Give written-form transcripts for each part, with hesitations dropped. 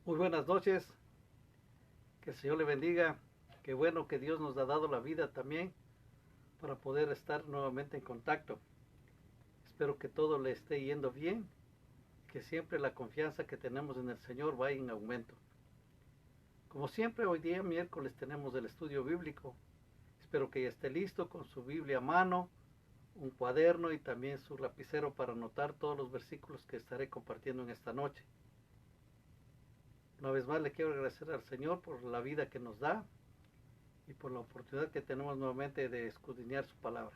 Muy buenas noches, que el Señor le bendiga. Qué bueno que Dios nos ha dado la vida también para poder estar nuevamente en contacto. Espero que todo le esté yendo bien, que siempre la confianza que tenemos en el Señor vaya en aumento. Como siempre, hoy día miércoles tenemos el estudio bíblico. Espero que ya esté listo con su Biblia a mano, un cuaderno y también su lapicero para anotar todos los versículos que estaré compartiendo en esta noche. Una vez más le quiero agradecer al Señor por la vida que nos da y por la oportunidad que tenemos nuevamente de escudriñar su palabra.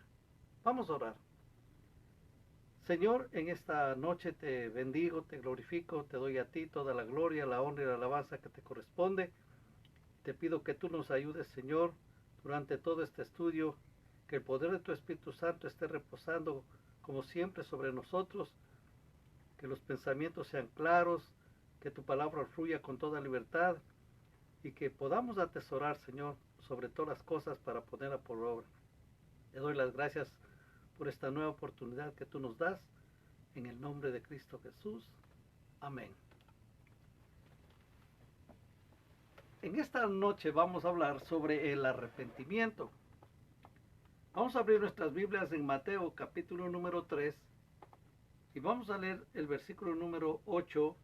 Vamos a orar. Señor, en esta noche te bendigo, te glorifico, te doy a ti toda la gloria, la honra y la alabanza que te corresponde. Te pido que tú nos ayudes, Señor, durante todo este estudio, que el poder de tu Espíritu Santo esté reposando como siempre sobre nosotros, que los pensamientos sean claros, que tu palabra fluya con toda libertad y que podamos atesorar, Señor, sobre todas las cosas para ponerla por obra. Te doy las gracias por esta nueva oportunidad que tú nos das, en el nombre de Cristo Jesús. Amén. En esta noche vamos a hablar sobre el arrepentimiento. Vamos a abrir nuestras Biblias en Mateo capítulo número 3 y vamos a leer el versículo número 8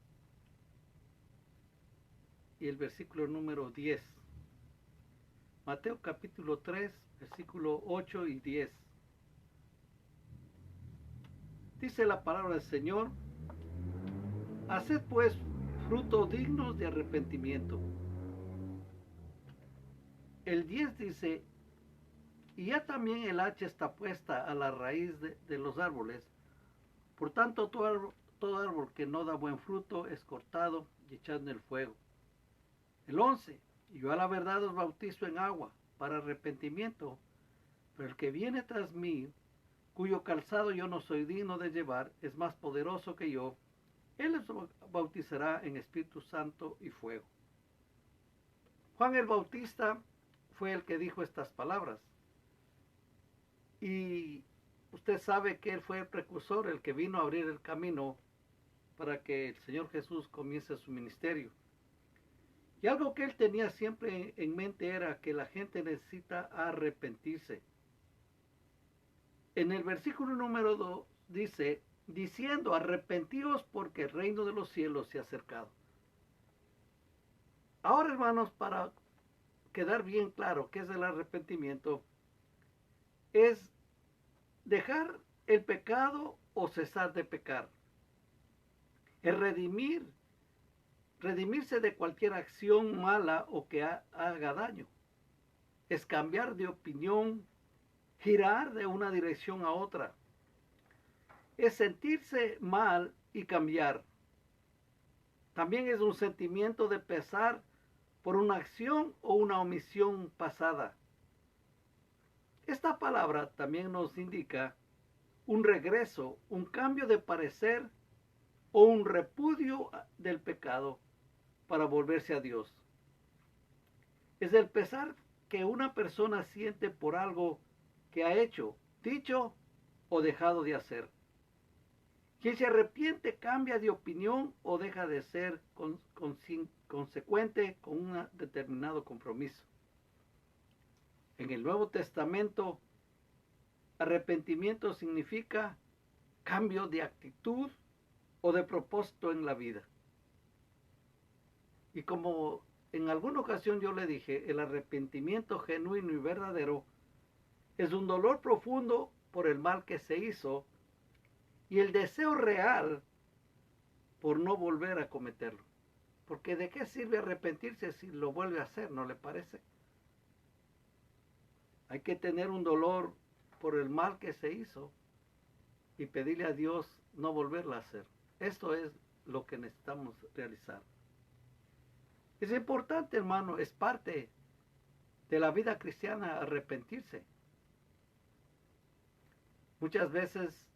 y el versículo número 10. Mateo capítulo 3, versículo 8 y 10. Dice la palabra del Señor: haced pues frutos dignos de arrepentimiento. El 10 dice: y ya también el hacha está puesta a la raíz de los árboles. Por tanto, todo árbol que no da buen fruto es cortado y echado en el fuego. El 11: yo a la verdad os bautizo en agua para arrepentimiento, pero el que viene tras mí, cuyo calzado yo no soy digno de llevar, es más poderoso que yo. Él les bautizará en Espíritu Santo y fuego. Juan el Bautista fue el que dijo estas palabras. Y usted sabe que él fue el precursor, el que vino a abrir el camino para que el Señor Jesús comience su ministerio. Y algo que él tenía siempre en mente era que la gente necesita arrepentirse. En el versículo número 2 dice: diciendo, arrepentíos porque el reino de los cielos se ha acercado. Ahora, hermanos, para quedar bien claro qué es el arrepentimiento, es dejar el pecado o cesar de pecar. Es redimirse de cualquier acción mala o que haga daño. Es cambiar de opinión, girar de una dirección a otra. Es sentirse mal y cambiar. También es un sentimiento de pesar por una acción o una omisión pasada. Esta palabra también nos indica un regreso, un cambio de parecer o un repudio del pecado para volverse a Dios. Es el pesar que una persona siente por algo que ha hecho, dicho o dejado de hacer. Quien se arrepiente cambia de opinión o deja de ser consecuente con un determinado compromiso. En el Nuevo Testamento, arrepentimiento significa cambio de actitud o de propósito en la vida. Y como en alguna ocasión yo le dije, el arrepentimiento genuino y verdadero es un dolor profundo por el mal que se hizo y el deseo real por no volver a cometerlo. Porque ¿de qué sirve arrepentirse si lo vuelve a hacer? ¿No le parece? Hay que tener un dolor por el mal que se hizo y pedirle a Dios no volverlo a hacer. Esto es lo que necesitamos realizar. Es importante, hermano, es parte de la vida cristiana arrepentirse. Muchas veces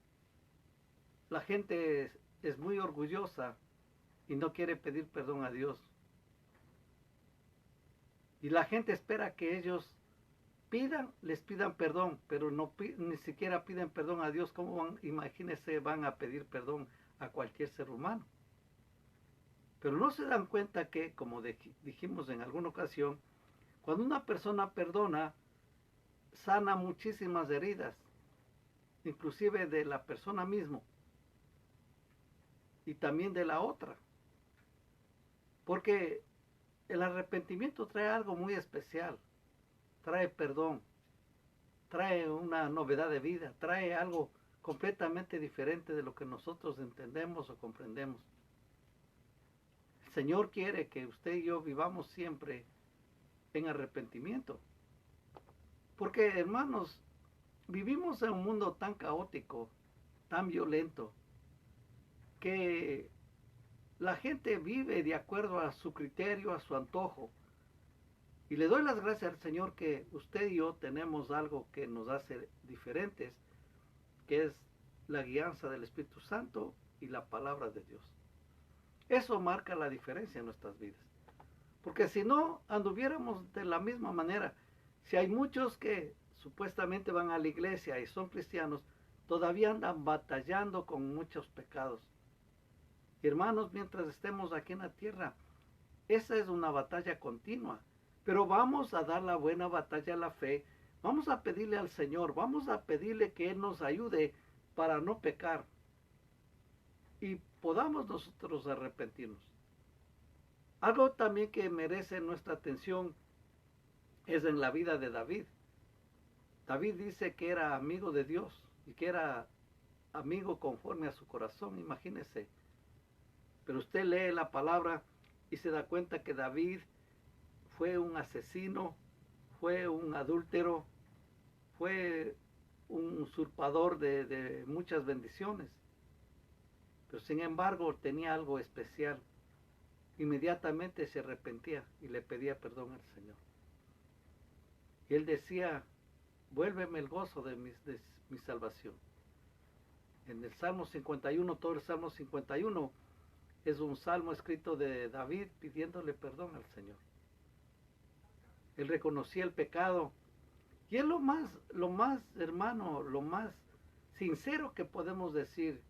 la gente es muy orgullosa y no quiere pedir perdón a Dios. Y la gente espera que ellos les pidan perdón, pero ni siquiera piden perdón a Dios. ¿Cómo imagínense, van a pedir perdón a cualquier ser humano? Pero no se dan cuenta que, como dijimos en alguna ocasión, cuando una persona perdona, sana muchísimas heridas, inclusive de la persona misma y también de la otra. Porque el arrepentimiento trae algo muy especial, trae perdón, trae una novedad de vida, trae algo completamente diferente de lo que nosotros entendemos o comprendemos. El Señor quiere que usted y yo vivamos siempre en arrepentimiento. Porque, hermanos, vivimos en un mundo tan caótico, tan violento, que la gente vive de acuerdo a su criterio, a su antojo. Y le doy las gracias al Señor que usted y yo tenemos algo que nos hace diferentes, que es la guianza del Espíritu Santo y la palabra de Dios. Eso marca la diferencia en nuestras vidas. Porque si no, anduviéramos de la misma manera. Si hay muchos que supuestamente van a la iglesia y son cristianos, todavía andan batallando con muchos pecados. Hermanos, mientras estemos aquí en la tierra, esa es una batalla continua. Pero vamos a dar la buena batalla a la fe. Vamos a pedirle al Señor, vamos a pedirle que Él nos ayude para no pecar. Y podamos nosotros arrepentirnos. Algo también que merece nuestra atención es en la vida de David. David dice que era amigo de Dios y que era amigo conforme a su corazón, imagínese. Pero usted lee la palabra y se da cuenta que David fue un asesino, fue un adúltero, fue un usurpador de muchas bendiciones. Pero sin embargo tenía algo especial. Inmediatamente se arrepentía y le pedía perdón al Señor. Y él decía, vuélveme el gozo de mi salvación. En el Salmo 51, todo el Salmo 51 es un salmo escrito de David pidiéndole perdón al Señor. Él reconocía el pecado y es lo más, hermano, lo más sincero que podemos decir.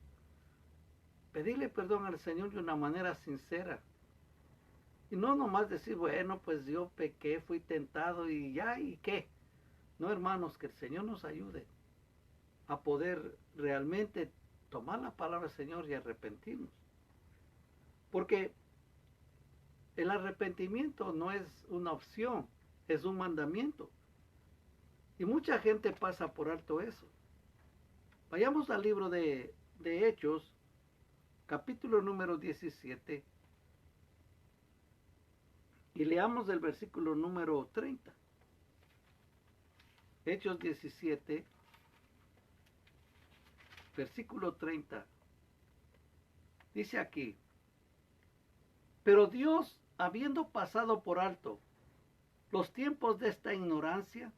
Pedirle perdón al Señor de una manera sincera. Y no nomás decir, bueno, pues yo pequé, fui tentado y ya, ¿y qué? No, hermanos, que el Señor nos ayude a poder realmente tomar la palabra del Señor y arrepentirnos. Porque el arrepentimiento no es una opción, es un mandamiento. Y mucha gente pasa por alto eso. Vayamos al libro de Hechos, capítulo número 17, y leamos del versículo número 30. Hechos 17, versículo 30. Dice aquí, pero Dios, habiendo pasado por alto los tiempos de esta ignorancia,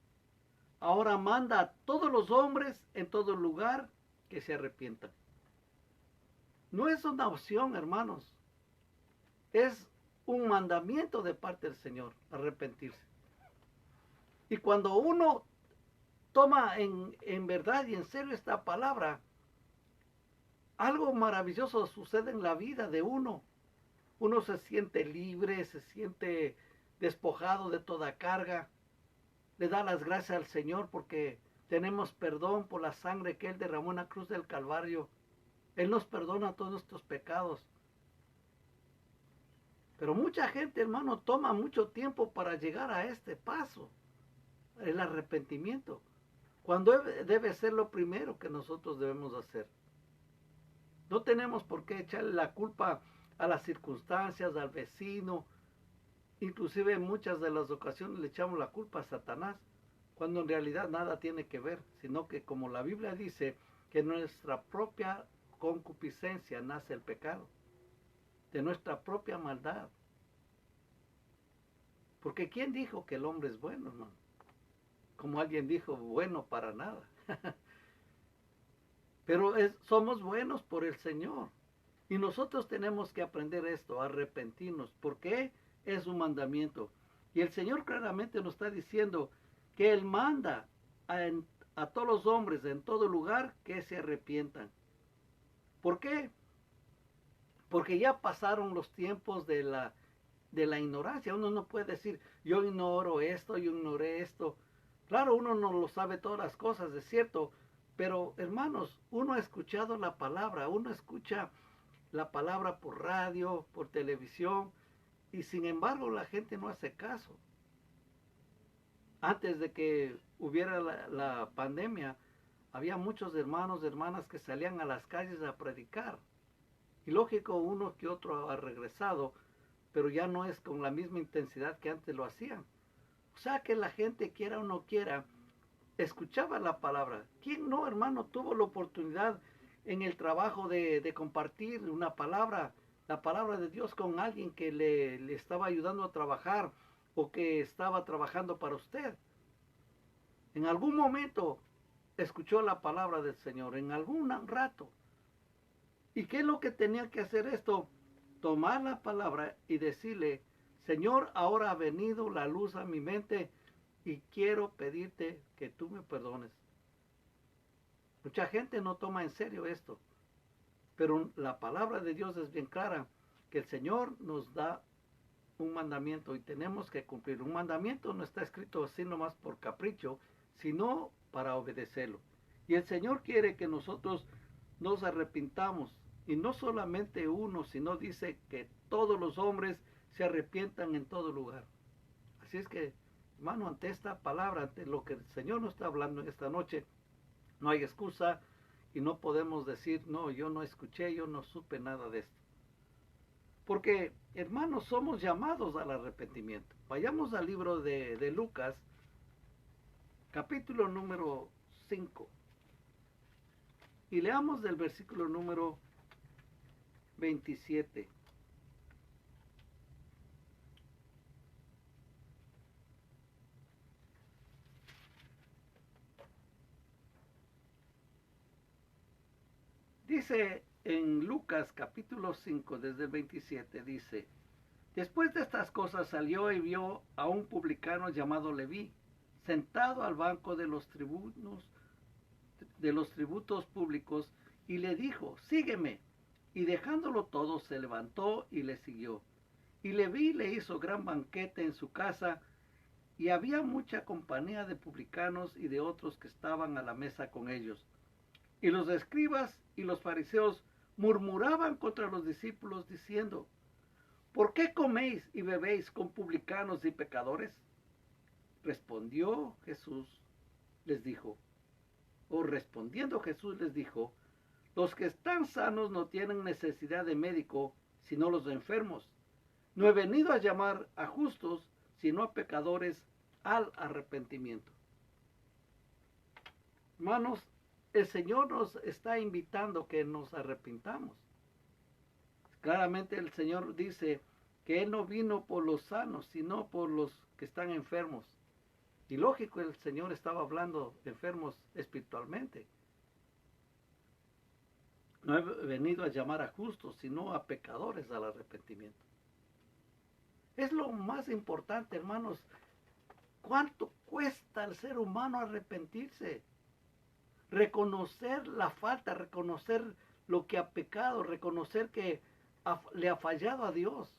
ahora manda a todos los hombres en todo lugar que se arrepientan. No es una opción, hermanos. Es un mandamiento de parte del Señor, arrepentirse. Y cuando uno toma en verdad y en serio esta palabra, algo maravilloso sucede en la vida de uno. Uno se siente libre, se siente despojado de toda carga. Le da las gracias al Señor porque tenemos perdón por la sangre que Él derramó en la cruz del Calvario. Él nos perdona todos nuestros pecados. Pero mucha gente, hermano, toma mucho tiempo para llegar a este paso, el arrepentimiento, cuando debe ser lo primero que nosotros debemos hacer. No tenemos por qué echarle la culpa a las circunstancias, al vecino. Inclusive en muchas de las ocasiones le echamos la culpa a Satanás, cuando en realidad nada tiene que ver, sino que como la Biblia dice, que nuestra propia concupiscencia nace el pecado, de nuestra propia maldad. Porque ¿quién dijo que el hombre es bueno, hermano? Como alguien dijo, bueno para nada. Pero somos buenos por el Señor. Y nosotros tenemos que aprender esto, arrepentirnos. Porque es un mandamiento. Y el Señor claramente nos está diciendo que Él manda a todos los hombres en todo lugar que se arrepientan. ¿Por qué? porque ya pasaron los tiempos de la ignorancia. Uno no puede decir, yo ignoro esto, yo ignoré esto. Claro, uno no lo sabe todas las cosas, es cierto, pero hermanos, uno ha escuchado la palabra, uno escucha la palabra por radio, por televisión, y sin embargo la gente no hace caso. Antes de que hubiera la pandemia, había muchos hermanos y hermanas que salían a las calles a predicar. Y lógico, uno que otro ha regresado, pero ya no es con la misma intensidad que antes lo hacían. O sea que la gente, quiera o no quiera, escuchaba la palabra. ¿Quién no, hermano, tuvo la oportunidad en el trabajo de compartir una palabra, la palabra de Dios con alguien que le estaba ayudando a trabajar o que estaba trabajando para usted? En algún momento escuchó la palabra del Señor, en algún rato. ¿Y qué es lo que tenía que hacer esto? Tomar la palabra y decirle, Señor, ahora ha venido la luz a mi mente y quiero pedirte que tú me perdones. Mucha gente no toma en serio esto, pero la palabra de Dios es bien clara, que el Señor nos da un mandamiento y tenemos que cumplir. Un mandamiento no está escrito así nomás por capricho, sino para obedecerlo. Y el Señor quiere que nosotros nos arrepintamos. Y no solamente uno, sino dice que todos los hombres se arrepientan en todo lugar. Así es que, hermano, ante esta palabra, ante lo que el Señor nos está hablando en esta noche, no hay excusa y no podemos decir, no, yo no escuché, yo no supe nada de esto. Porque, hermanos, somos llamados al arrepentimiento. Vayamos al libro de Lucas, capítulo número 5. Y leamos del versículo número 27. Dice en Lucas capítulo 5, desde el 27, dice, después de estas cosas salió y vio a un publicano llamado Leví, sentado al banco de los tributos públicos, y le dijo, sígueme. Y dejándolo todo, se levantó y le siguió. Y Leví le hizo gran banquete en su casa, y había mucha compañía de publicanos y de otros que estaban a la mesa con ellos. Y los escribas y los fariseos murmuraban contra los discípulos diciendo, ¿por qué coméis y bebéis con publicanos y pecadores? Respondió Jesús, les dijo, o respondiendo Jesús les dijo, los que están sanos no tienen necesidad de médico, sino los enfermos. No he venido a llamar a justos, sino a pecadores al arrepentimiento. Hermanos, el Señor nos está invitando que nos arrepintamos. Claramente el Señor dice que Él no vino por los sanos, sino por los que están enfermos. Y lógico, el Señor estaba hablando de enfermos espiritualmente. No he venido a llamar a justos, sino a pecadores al arrepentimiento. Es lo más importante, hermanos. ¿Cuánto cuesta al ser humano arrepentirse? Reconocer la falta, reconocer lo que ha pecado, reconocer que le ha fallado a Dios.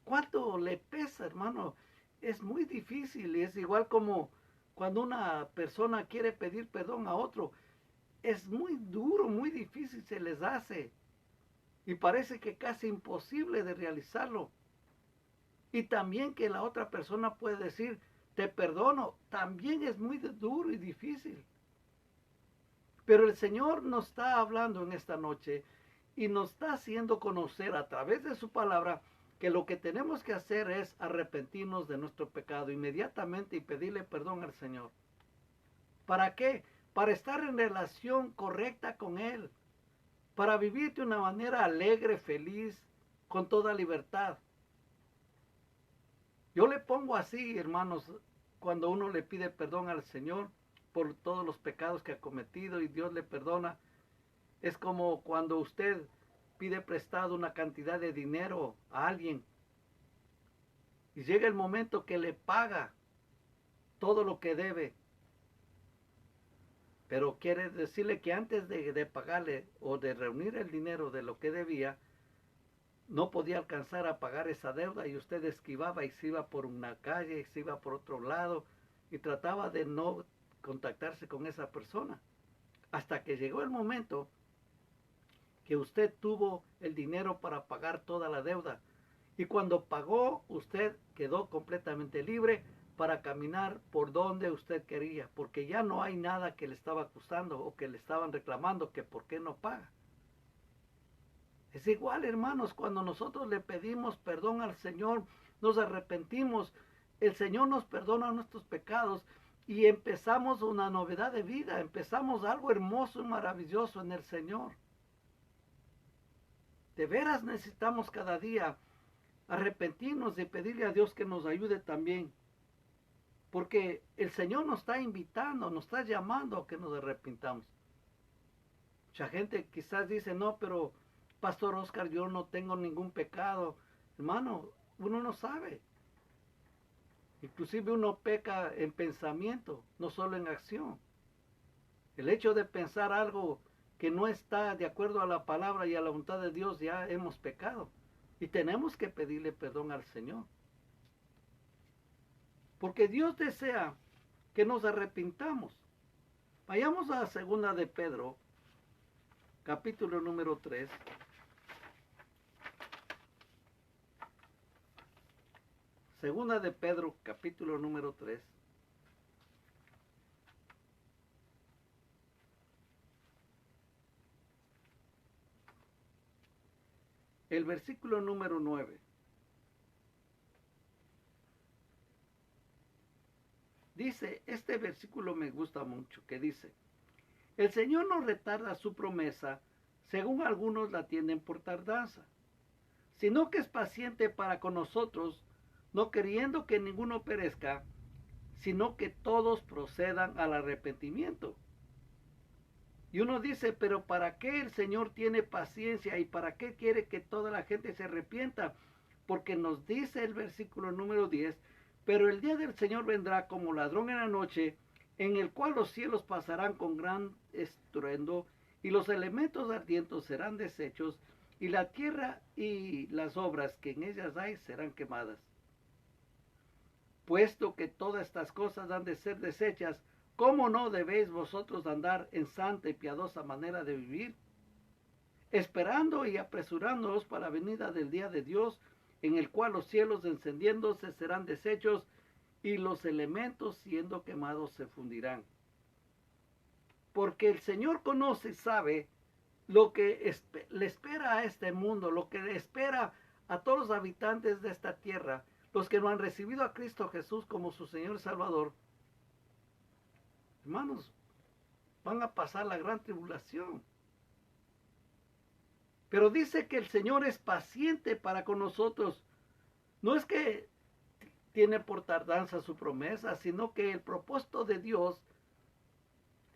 ¿Cuánto le pesa, hermano? Es muy difícil y es igual como cuando una persona quiere pedir perdón a otro. Es muy duro, muy difícil se les hace. Y parece que casi imposible de realizarlo. Y también que la otra persona puede decir, te perdono, también es muy duro y difícil. Pero el Señor nos está hablando en esta noche y nos está haciendo conocer a través de su palabra que lo que tenemos que hacer es arrepentirnos de nuestro pecado inmediatamente y pedirle perdón al Señor. ¿Para qué? Para estar en relación correcta con Él, para vivir de una manera alegre, feliz, con toda libertad. Yo le pongo así, hermanos, cuando uno le pide perdón al Señor por todos los pecados que ha cometido y Dios le perdona, es como cuando usted pide prestado una cantidad de dinero a alguien y llega el momento que le paga todo lo que debe. Pero quiere decirle que antes de pagarle o de reunir el dinero de lo que debía, no podía alcanzar a pagar esa deuda y usted esquivaba y se iba por una calle y se iba por otro lado y trataba de no contactarse con esa persona. Hasta que llegó el momento que usted tuvo el dinero para pagar toda la deuda. Y cuando pagó, usted quedó completamente libre para caminar por donde usted quería, porque ya no hay nada que le estaba acusando o que le estaban reclamando que por qué no paga. Es igual, hermanos, cuando nosotros le pedimos perdón al Señor, nos arrepentimos, el Señor nos perdona nuestros pecados y empezamos una novedad de vida, empezamos algo hermoso y maravilloso en el Señor. De veras necesitamos cada día arrepentirnos y pedirle a Dios que nos ayude también. Porque el Señor nos está invitando, nos está llamando a que nos arrepintamos. Mucha gente quizás dice, no, pero Pastor Oscar, yo no tengo ningún pecado. Hermano, uno no sabe. Inclusive uno peca en pensamiento, no solo en acción. El hecho de pensar algo que no está de acuerdo a la palabra y a la voluntad de Dios, ya hemos pecado. Y tenemos que pedirle perdón al Señor. Porque Dios desea que nos arrepintamos. Vayamos a la segunda de Pedro, capítulo número 3. Segunda de Pedro, capítulo número 3. El versículo número 9. Dice, este versículo me gusta mucho, que dice, el Señor no retarda su promesa, según algunos la tienen por tardanza, sino que es paciente para con nosotros, no queriendo que ninguno perezca, sino que todos procedan al arrepentimiento. Y uno dice, pero ¿para qué el Señor tiene paciencia y para qué quiere que toda la gente se arrepienta? Porque nos dice el versículo número 10, pero el día del Señor vendrá como ladrón en la noche, en el cual los cielos pasarán con gran estruendo y los elementos ardientes serán deshechos y la tierra y las obras que en ellas hay serán quemadas. Puesto que todas estas cosas han de ser deshechas, ¿cómo no debéis vosotros andar en santa y piadosa manera de vivir? Esperando y apresurándoos para la venida del día de Dios, en el cual los cielos encendiéndose serán deshechos y los elementos siendo quemados se fundirán. Porque el Señor conoce y sabe lo que le espera a este mundo, lo que le espera a todos los habitantes de esta tierra, los que no han recibido a Cristo Jesús como su Señor y Salvador. Hermanos, van a pasar la gran tribulación. Pero dice que el Señor es paciente para con nosotros. No es que tiene por tardanza su promesa, sino que el propósito de Dios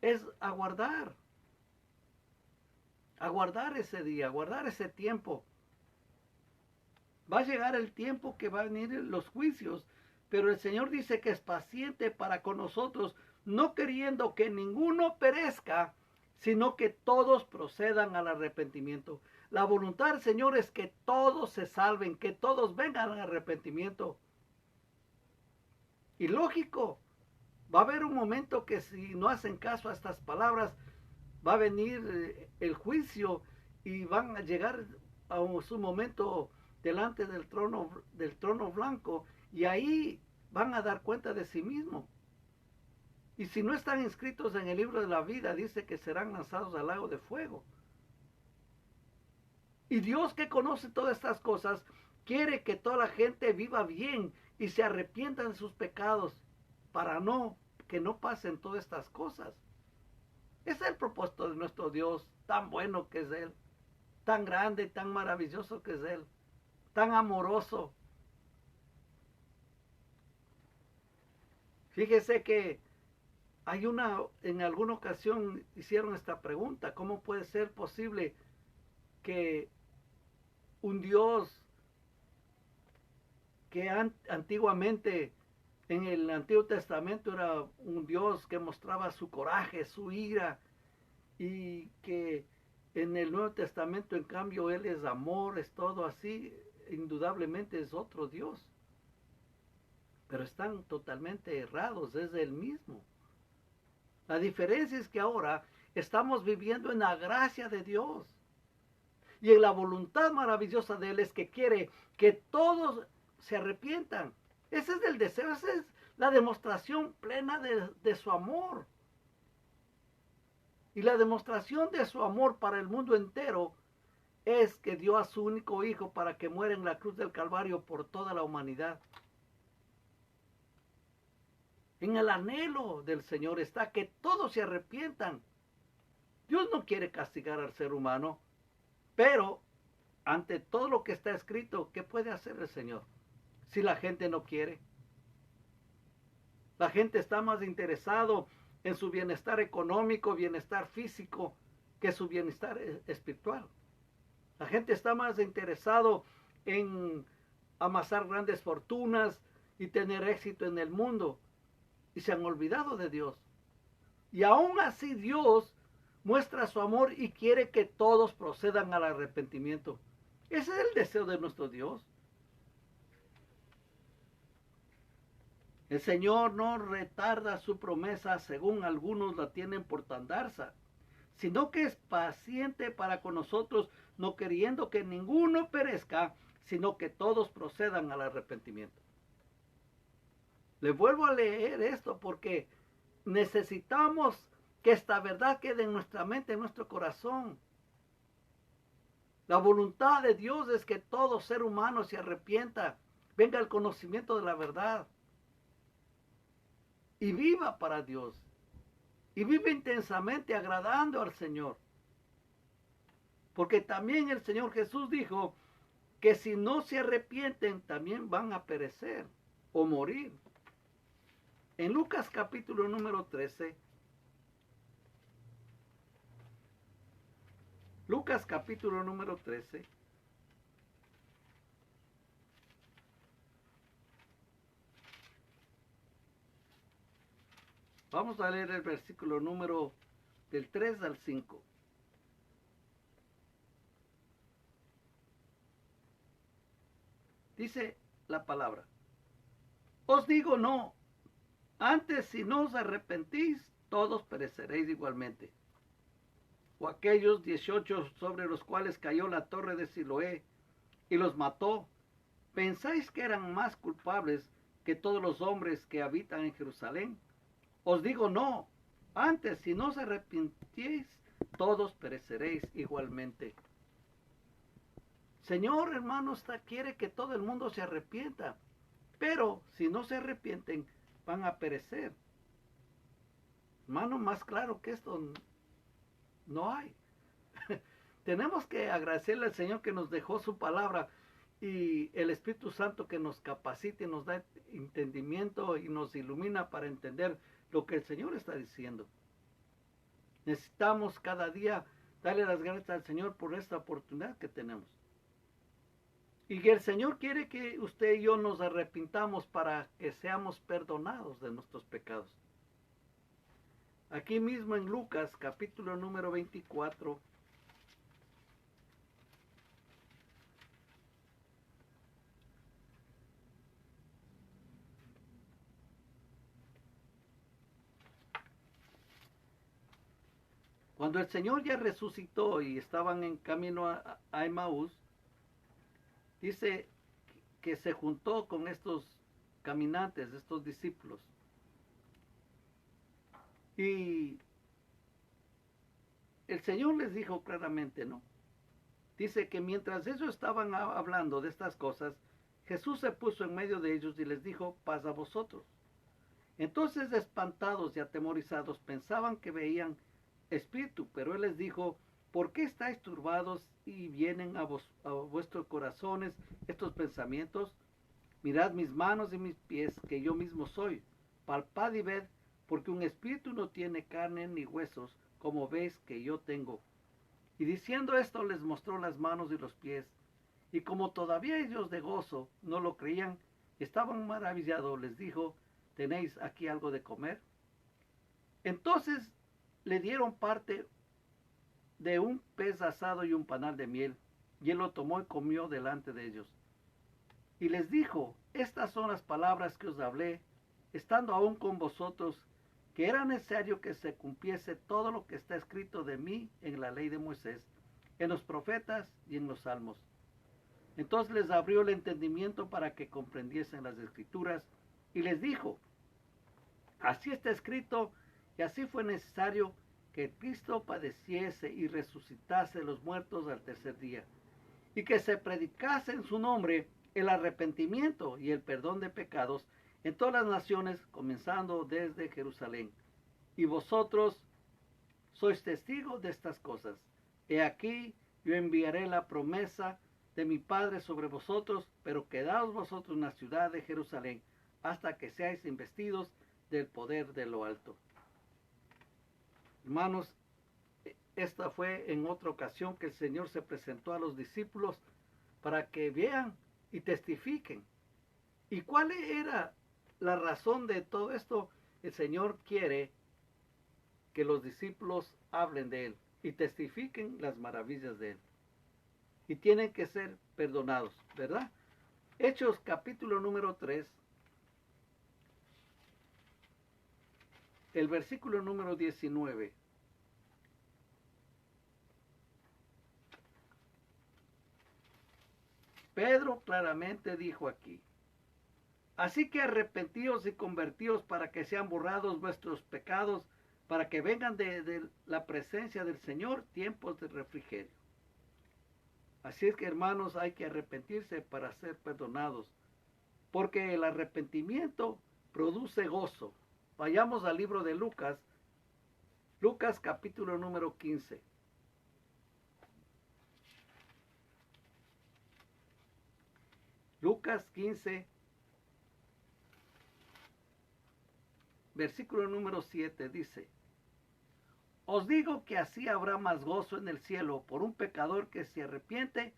es aguardar ese día, aguardar ese tiempo. Va a llegar el tiempo que va a venir los juicios, pero el Señor dice que es paciente para con nosotros, no queriendo que ninguno perezca, sino que todos procedan al arrepentimiento. La voluntad del Señor es que todos se salven, que todos vengan al arrepentimiento. Y lógico, va a haber un momento que si no hacen caso a estas palabras, va a venir el juicio y van a llegar a su momento delante del trono blanco, y ahí van a dar cuenta de sí mismos. Y si no están inscritos en el libro de la vida, dice que serán lanzados al lago de fuego. Y Dios, que conoce todas estas cosas, quiere que toda la gente viva bien y se arrepientan de sus pecados para que no pasen todas estas cosas. Ese es el propósito de nuestro Dios, tan bueno que es Él, tan grande y tan maravilloso que es Él, tan amoroso. Fíjese que en alguna ocasión hicieron esta pregunta: ¿cómo puede ser posible que un Dios que antiguamente En el Antiguo Testamento era un Dios que mostraba su coraje, su ira, y que en el Nuevo Testamento, en cambio, Él es amor, es todo así. Indudablemente es otro Dios. Pero están totalmente errados, es el mismo. La diferencia es que ahora estamos viviendo en la gracia de Dios. Y en la voluntad maravillosa de Él es que quiere que todos se arrepientan. Ese es el deseo, esa es la demostración plena de su amor. Y la demostración de su amor para el mundo entero es que dio a su único hijo para que muera en la cruz del Calvario por toda la humanidad. En el anhelo del Señor está que todos se arrepientan. Dios no quiere castigar al ser humano, pero ante todo lo que está escrito, ¿qué puede hacer el Señor? Si la gente no quiere. La gente está más interesado en su bienestar económico, bienestar físico, que su bienestar espiritual. La gente está más interesado en amasar grandes fortunas y tener éxito en el mundo, y se han olvidado de Dios. Y aún así Dios muestra su amor y quiere que todos procedan al arrepentimiento. Ese es el deseo de nuestro Dios. El Señor no retarda su promesa según algunos la tienen por tardanza, sino que es paciente para con nosotros, no queriendo que ninguno perezca, sino que todos procedan al arrepentimiento. Le vuelvo a leer esto porque necesitamos que esta verdad quede en nuestra mente, en nuestro corazón. La voluntad de Dios es que todo ser humano se arrepienta, venga al conocimiento de la verdad y viva para Dios. Y vive intensamente agradando al Señor. Porque también el Señor Jesús dijo que si no se arrepienten también van a perecer o morir. En Lucas capítulo número 13, Lucas capítulo número 13, vamos a leer el versículo número del 3 al 5. Dice la palabra: os digo no, antes si no os arrepentís, todos pereceréis igualmente. O aquellos 18 sobre los cuales cayó la torre de Siloé y los mató, ¿pensáis que eran más culpables que todos los hombres que habitan en Jerusalén? Os digo no, antes si no os arrepentís, todos pereceréis igualmente. Señor, hermanos, quiere que todo el mundo se arrepienta, pero si no se arrepienten, van a perecer. Hermano, más claro que esto no hay. Tenemos que agradecerle al Señor que nos dejó su palabra y el Espíritu Santo que nos capacite, nos da entendimiento y nos ilumina para entender lo que el Señor está diciendo. Necesitamos cada día darle las gracias al Señor por esta oportunidad que tenemos. Y que el Señor quiere que usted y yo nos arrepintamos para que seamos perdonados de nuestros pecados. Aquí mismo en Lucas, capítulo número 24, cuando el Señor ya resucitó y estaban en camino a Emaús, dice que se juntó con estos caminantes, estos discípulos. Y el Señor les dijo claramente, ¿no? Dice que mientras ellos estaban hablando de estas cosas, Jesús se puso en medio de ellos y les dijo: paz a vosotros. Entonces, espantados y atemorizados, pensaban que veían espíritu, pero Él les dijo: ¿por qué estáis turbados y vienen a vuestros corazones estos pensamientos? Mirad mis manos y mis pies, que yo mismo soy. Palpad y ved, porque un espíritu no tiene carne ni huesos, como veis que yo tengo. Y diciendo esto les mostró las manos y los pies. Y como todavía ellos de gozo no lo creían, estaban maravillados, les dijo: ¿tenéis aquí algo de comer? Entonces le dieron parte de un pez asado y un panal de miel, y él lo tomó y comió delante de ellos. Y les dijo, estas son las palabras que os hablé, estando aún con vosotros, que era necesario que se cumpliese todo lo que está escrito de mí en la ley de Moisés, en los profetas y en los salmos. Entonces les abrió el entendimiento para que comprendiesen las escrituras, y les dijo, así está escrito, y así fue necesario que Cristo padeciese y resucitase de los muertos al tercer día, y que se predicase en su nombre el arrepentimiento y el perdón de pecados en todas las naciones, comenzando desde Jerusalén. Y vosotros sois testigos de estas cosas. He aquí, yo enviaré la promesa de mi Padre sobre vosotros, pero quedaos vosotros en la ciudad de Jerusalén, hasta que seáis investidos del poder de lo alto. Hermanos, esta fue en otra ocasión que el Señor se presentó a los discípulos para que vean y testifiquen. ¿Y cuál era la razón de todo esto? El Señor quiere que los discípulos hablen de Él y testifiquen las maravillas de Él. Y tienen que ser perdonados, ¿verdad? Hechos capítulo número 3, el versículo número 19. Pedro claramente dijo aquí, así que arrepentíos y convertíos para que sean borrados vuestros pecados, para que vengan de la presencia del Señor tiempos de refrigerio. Así es que, hermanos, hay que arrepentirse para ser perdonados, porque el arrepentimiento produce gozo. Vayamos al libro de Lucas, Lucas capítulo número 15. Lucas 15, versículo número 7 dice, os digo que así habrá más gozo en el cielo por un pecador que se arrepiente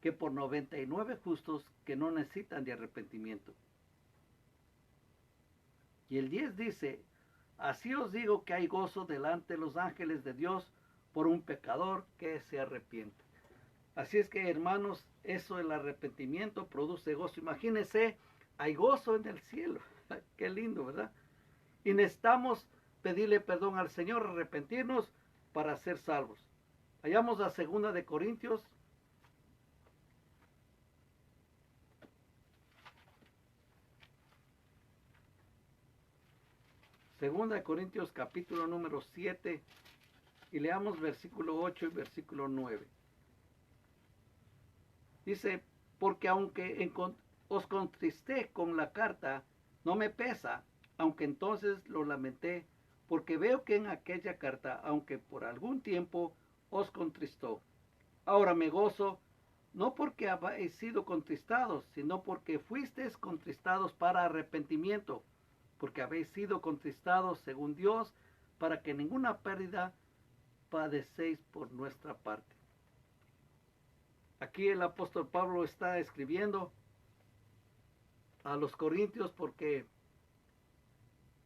que por 99 justos que no necesitan de arrepentimiento. Y el 10 dice, así os digo que hay gozo delante de los ángeles de Dios por un pecador que se arrepiente. Así es que, hermanos, eso, el arrepentimiento produce gozo. Imagínense, hay gozo en el cielo. Qué lindo, ¿verdad? Y necesitamos pedirle perdón al Señor, arrepentirnos para ser salvos. Vayamos a 2 de Corintios. Segunda de Corintios capítulo número 7 y leamos versículo 8 y versículo 9. Dice, porque aunque os contristé con la carta, no me pesa, aunque entonces lo lamenté, porque veo que en aquella carta, aunque por algún tiempo os contristó, ahora me gozo, no porque habéis sido contristados, sino porque fuisteis contristados para arrepentimiento, porque habéis sido contristados según Dios, para que ninguna pérdida padecéis por nuestra parte. Aquí el apóstol Pablo está escribiendo a los corintios porque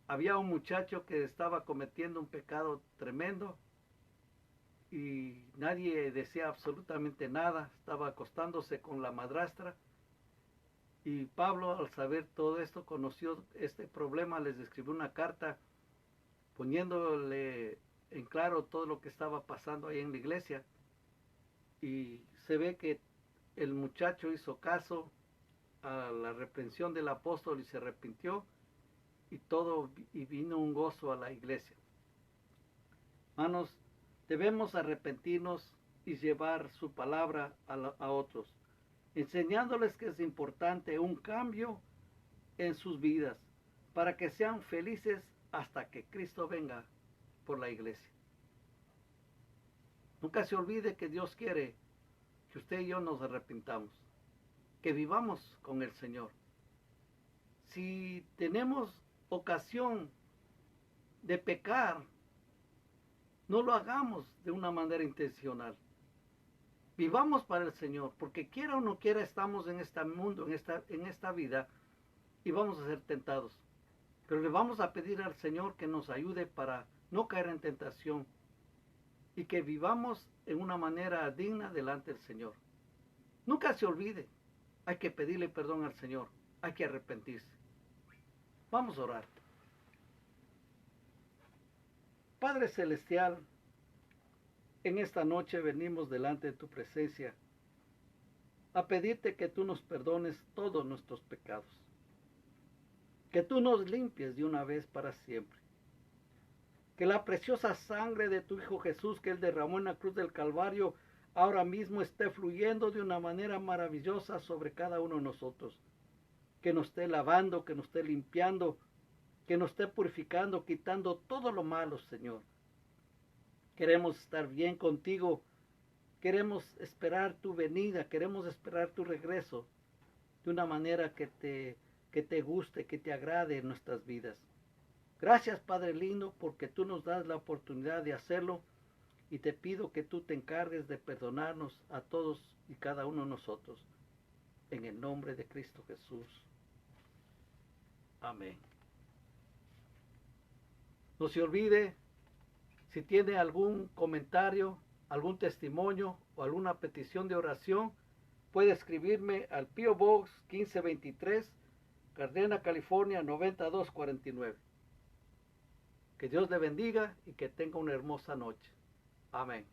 había un muchacho que estaba cometiendo un pecado tremendo y nadie decía absolutamente nada, estaba acostándose con la madrastra. Y Pablo, al saber todo esto, conoció este problema, les escribió una carta poniéndole en claro todo lo que estaba pasando ahí en la iglesia. Y se ve que el muchacho hizo caso a la reprensión del apóstol y se arrepintió y vino un gozo a la iglesia. Hermanos, debemos arrepentirnos y llevar su palabra a otros, enseñándoles que es importante un cambio en sus vidas para que sean felices hasta que Cristo venga por la iglesia. Nunca se olvide que Dios quiere que usted y yo nos arrepintamos, que vivamos con el Señor. Si tenemos ocasión de pecar, no lo hagamos de una manera intencional. Vivamos para el Señor, porque quiera o no quiera estamos en este mundo, en esta vida, y vamos a ser tentados. Pero le vamos a pedir al Señor que nos ayude para no caer en tentación y que vivamos en una manera digna delante del Señor. Nunca se olvide, hay que pedirle perdón al Señor, hay que arrepentirse. Vamos a orar. Padre Celestial, en esta noche venimos delante de tu presencia a pedirte que tú nos perdones todos nuestros pecados, que tú nos limpies de una vez para siempre, que la preciosa sangre de tu Hijo Jesús que Él derramó en la cruz del Calvario ahora mismo esté fluyendo de una manera maravillosa sobre cada uno de nosotros, que nos esté lavando, que nos esté limpiando, que nos esté purificando, quitando todo lo malo, Señor. Queremos estar bien contigo, queremos esperar tu venida, queremos esperar tu regreso de una manera que te guste, que te agrade en nuestras vidas. Gracias, Padre lindo, porque tú nos das la oportunidad de hacerlo y te pido que tú te encargues de perdonarnos a todos y cada uno de nosotros. En el nombre de Cristo Jesús. Amén. No se olvide, si tiene algún comentario, algún testimonio o alguna petición de oración, puede escribirme al P.O. Box 1523, Gardena, California 90249. Que Dios le bendiga y que tenga una hermosa noche. Amén.